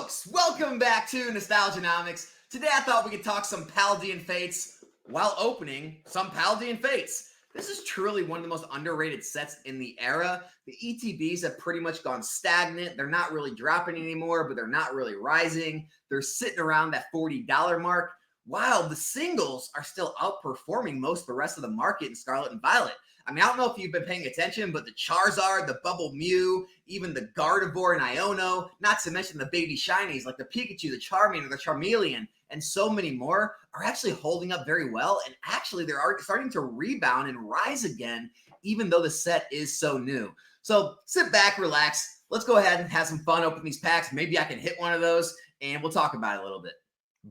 folks, welcome back to Nostalgianomics. Today I thought we could talk some Paldean Fates while opening some Paldean Fates. This is truly one of the most underrated sets in the era. The ETBs have pretty much gone stagnant. They're not really dropping anymore, but they're not really rising. They're sitting around that $40 mark, while the singles are still outperforming most of the rest of the market in Scarlet and Violet. I mean, I don't know if you've been paying attention, but the Charizard, the Bubble Mew, even the Gardevoir and Iono, not to mention the baby shinies like the Pikachu, the Charmander, the Charmeleon, and so many more are actually holding up very well. And actually, they're starting to rebound and rise again, even though the set is so new. So sit back, relax. Let's go ahead and have some fun opening these packs. Maybe I can hit one of those, and we'll talk about it a little bit.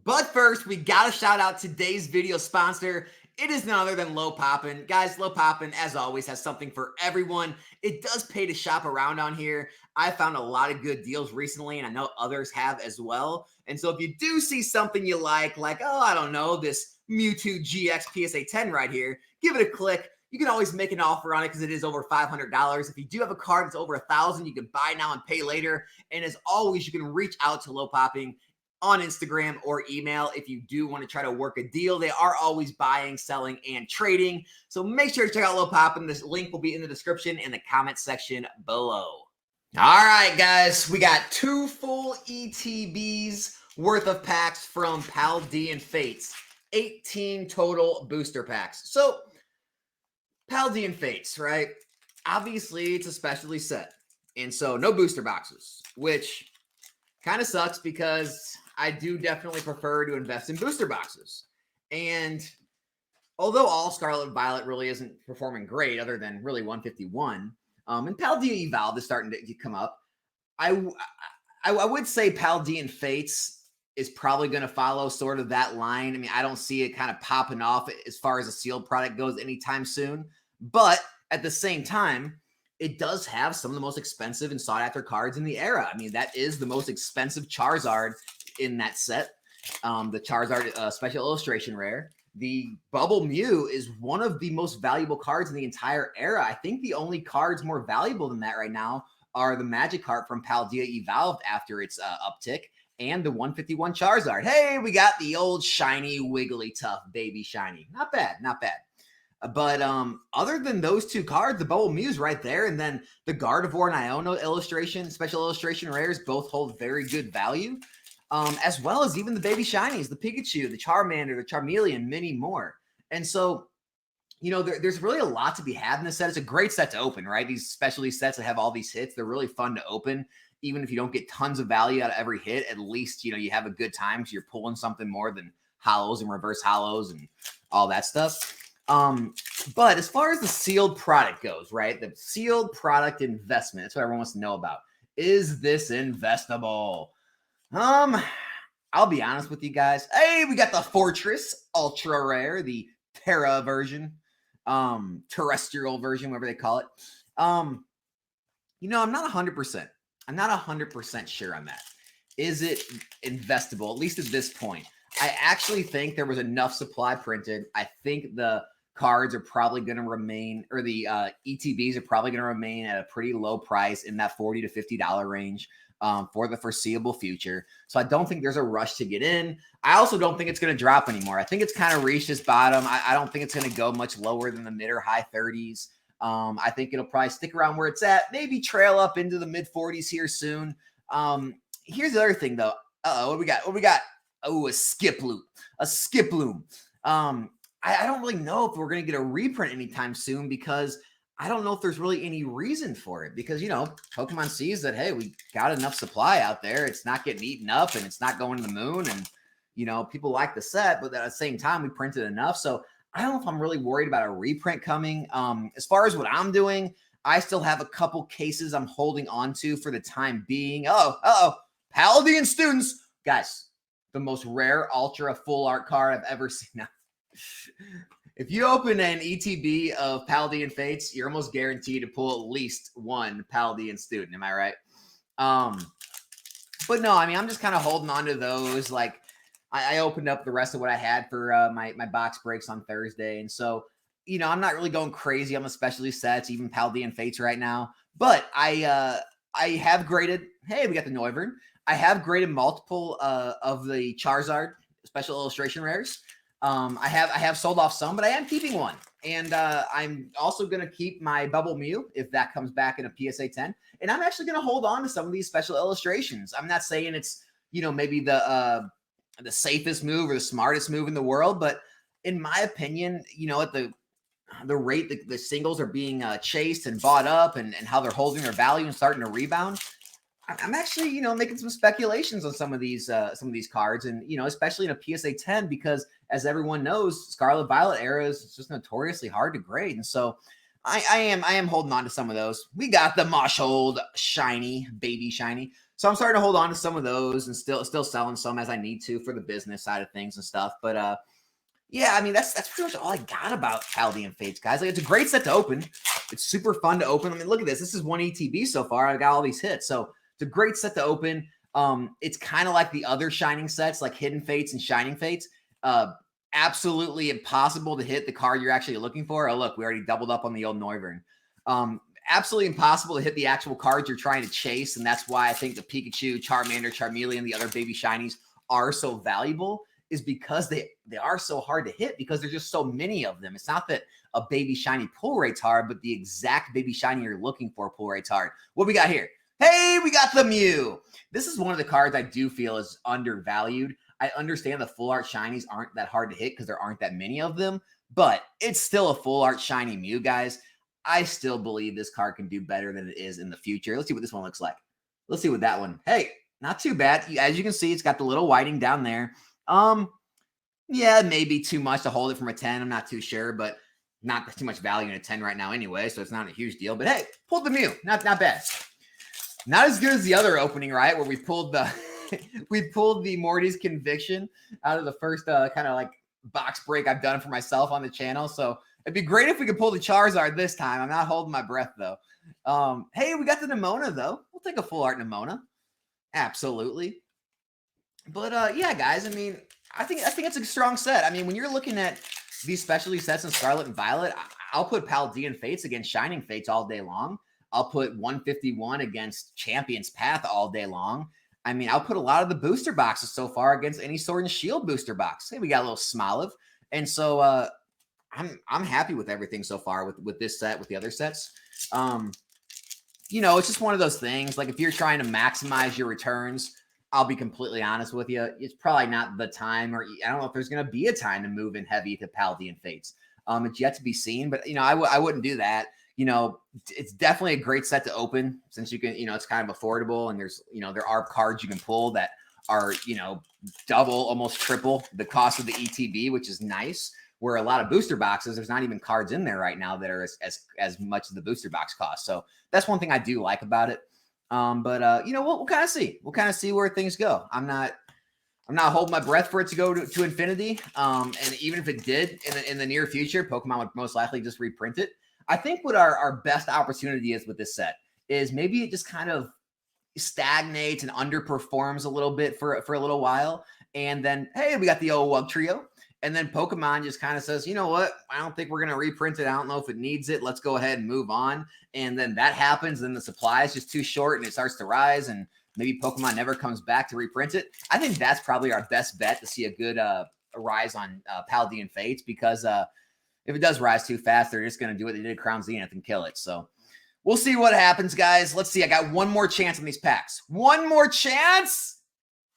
But first, we got to shout out today's video sponsor. It is none other than Low Poppin'. Guys, Low Poppin', as always, has something for everyone. It does pay to shop around on here. I found a lot of good deals recently, and I know others have as well. And so if you do see something you like, oh, I don't know, this Mewtwo GX PSA 10 right here, give it a click. You can always make an offer on it because it is over $500. If you do have a card that's over $1,000, you can buy now and pay later. And as always, you can reach out to Low Popping on Instagram or email if you do want to try to work a deal. They are always buying, selling, and trading. So make sure to check out Low Poppin'. This link will be in the description and the comment section below. All right, guys. We got two full ETBs worth of packs from Paldean Fates. 18 total booster packs. So, Paldean Fates, right? Obviously, it's a specialty set. And so, no booster boxes, which kind of sucks because I do definitely prefer to invest in booster boxes. And although all Scarlet and Violet really isn't performing great, other than really 151, and Paldean Evolved is starting to come up, I would say Paldean Fates is probably going to follow sort of that line. I mean, I don't see it kind of popping off as far as a sealed product goes anytime soon. But at the same time, it does have some of the most expensive and sought-after cards in the era. I mean, that is the most expensive Charizard in that set. The Charizard Special Illustration Rare. The Bubble Mew is one of the most valuable cards in the entire era. I think the only cards more valuable than that right now are the Magikarp from Paldean Evolved after its uptick, and the 151 Charizard. Hey, we got the old shiny, Wigglytuff baby shiny. Not bad, not bad. But other than those two cards, the Bubble Mew's right there, and then the Gardevoir and Iono special illustration rares both hold very good value, as well as even the baby shinies, the Pikachu, the Charmander, the Charmeleon, many more. And so, you know, there's really a lot to be had in this set. It's a great set to open, right? These specialty sets that have all these hits, they're really fun to open. Even if you don't get tons of value out of every hit, at least, you know, you have a good time because you're pulling something more than hollows and reverse hollows and all that stuff. But as far as the sealed product goes, right? The sealed product investment, that's what everyone wants to know about. Is this investable? I'll be honest with you guys. Hey, we got the Fortress Ultra Rare, the Terra version, terrestrial version, whatever they call it. You know, I'm not 100%. I'm not 100% sure on that. Is it investable, at least at this point? I actually think there was enough supply printed. I think the cards are probably going to remain, or the ETBs are probably going to remain at a pretty low price in that $40 to $50 range for the foreseeable future. So I don't think there's a rush to get in. I also don't think it's going to drop anymore. I think it's kind of reached its bottom. I don't think it's going to go much lower than the mid or high 30s. I think it'll probably stick around where it's at, maybe trail up into the mid 40s here soon. Here's the other thing though. What do we got? What do we got? Oh, a Skiploom. I don't really know if we're going to get a reprint anytime soon because I don't know if there's really any reason for it because, you know, Pokemon sees that, hey, we got enough supply out there. It's not getting eaten up and it's not going to the moon. And, you know, people like the set, but at the same time, we printed enough. So I don't know if I'm really worried about a reprint coming. As far as what I'm doing, I still have a couple cases I'm holding on to for the time being. Paldean students. Guys, the most rare ultra full art card I've ever seen. Now, if you open an ETB of Paldean Fates, you're almost guaranteed to pull at least one Paldean student. Am I right? But no, I mean, I'm just kind of holding on to those. Like, I opened up the rest of what I had for my box breaks on Thursday. And so, you know, I'm not really going crazy on the specialty sets, even Paldean Fates right now. But I have graded. Hey, we got the Noivern. I have graded multiple of the Charizard special illustration rares. I have sold off some, but I am keeping one. And I'm also going to keep my Bubble Mew if that comes back in a PSA 10. And I'm actually going to hold on to some of these special illustrations. I'm not saying it's, maybe the safest move or the smartest move in the world, but in my opinion, at the rate that the singles are being chased and bought up and how they're holding their value and starting to rebound, I'm actually, making some speculations on some of these cards, and especially in a PSA 10, because as everyone knows, Scarlet Violet era is just notoriously hard to grade, and so I am holding on to some of those. We got the Moshold shiny, baby shiny, so I'm starting to hold on to some of those and still selling some as I need to for the business side of things and stuff. But yeah, I mean that's pretty much all I got about Paldean Fates, guys. Like, it's a great set to open. It's super fun to open. I mean, look at this. This is one ETB so far. I got all these hits, so it's a great set to open. It's kind of like the other Shining sets, like Hidden Fates and Shining Fates. Absolutely impossible to hit the card you're actually looking for. Oh, look, we already doubled up on the old Noivern. Absolutely impossible to hit the actual cards you're trying to chase, and that's why I think the Pikachu, Charmander, Charmeleon, the other baby shinies are so valuable, is because they are so hard to hit because there's just so many of them. It's not that a baby shiny pull rate's hard, but the exact baby shiny you're looking for pull rate's hard. What we got here? Hey, we got the Mew. This is one of the cards I do feel is undervalued. I understand the full art shinies aren't that hard to hit because there aren't that many of them, but it's still a full art shiny Mew, guys. I still believe this card can do better than it is in the future. Let's see what this one looks like. Let's see what that one. Hey, not too bad. As you can see, it's got the little whiting down there. Yeah, maybe too much to hold it from a 10. I'm not too sure, but not too much value in a 10 right now anyway, so it's not a huge deal. But hey, pulled the Mew. Not bad. Not as good as the other opening, right? Where we pulled the Morty's Conviction out of the first kind of like box break I've done for myself on the channel. So it'd be great if we could pull the Charizard this time. I'm not holding my breath though. Hey, we got the Nimona though. We'll take a full art Nimona. Absolutely. But yeah, guys, I mean, I think it's a strong set. I mean, when you're looking at these specialty sets in Scarlet and Violet, I'll put Paldean Fates against Shining Fates all day long. I'll put 151 against Champion's Path all day long. I mean, I'll put a lot of the booster boxes so far against any Sword and Shield booster box. Hey, we got a little Smoliv. And so I'm happy with everything so far with this set, with the other sets. It's just one of those things. Like, if you're trying to maximize your returns, I'll be completely honest with you, it's probably not the time, or I don't know if there's going to be a time to move in heavy to Paldean Fates. It's yet to be seen, but I wouldn't do that. It's definitely a great set to open since you can, it's kind of affordable, and there's, there are cards you can pull that are, double, almost triple the cost of the ETB, which is nice. Where a lot of booster boxes, there's not even cards in there right now that are as much as the booster box cost. So that's one thing I do like about it. But we'll kind of see. We'll kind of see where things go. I'm not holding my breath for it to go to infinity. And even if it did in the near future, Pokemon would most likely just reprint it. I think what our best opportunity is with this set is maybe it just kind of stagnates and underperforms a little bit for a little while. And then, hey, we got the old Wug Trio. And then Pokemon just kind of says, you know what? I don't think we're going to reprint it. I don't know if it needs it. Let's go ahead and move on. And then that happens. Then the supply is just too short and it starts to rise. And maybe Pokemon never comes back to reprint it. I think that's probably our best bet to see a good rise on Paldean Fates, because if it does rise too fast, they're just going to do what they did Crown Zenith and kill it. So we'll see what happens, guys. Let's see. I got one more chance on these packs. One more chance.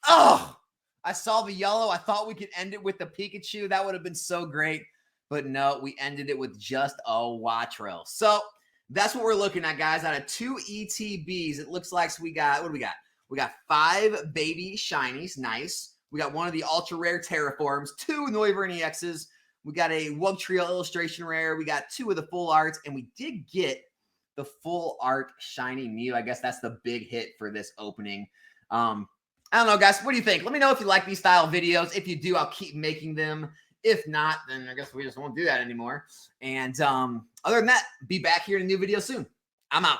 Oh, I saw the yellow. I thought we could end it with the Pikachu. That would have been so great. But no, we ended it with just a Wattrel. So that's what we're looking at, guys. Out of 2 ETBs, it looks like we got, what do we got? We got 5 baby shinies. Nice. We got one of the ultra rare Terraforms, 2 Noivern EXs. We got a Wug Trio illustration rare. We got 2 of the full arts, and we did get the full art shiny Mew. I guess that's the big hit for this opening. I don't know, guys. What do you think? Let me know if you like these style videos. If you do, I'll keep making them. If not, then I guess we just won't do that anymore. And other than that, be back here in a new video soon. I'm out.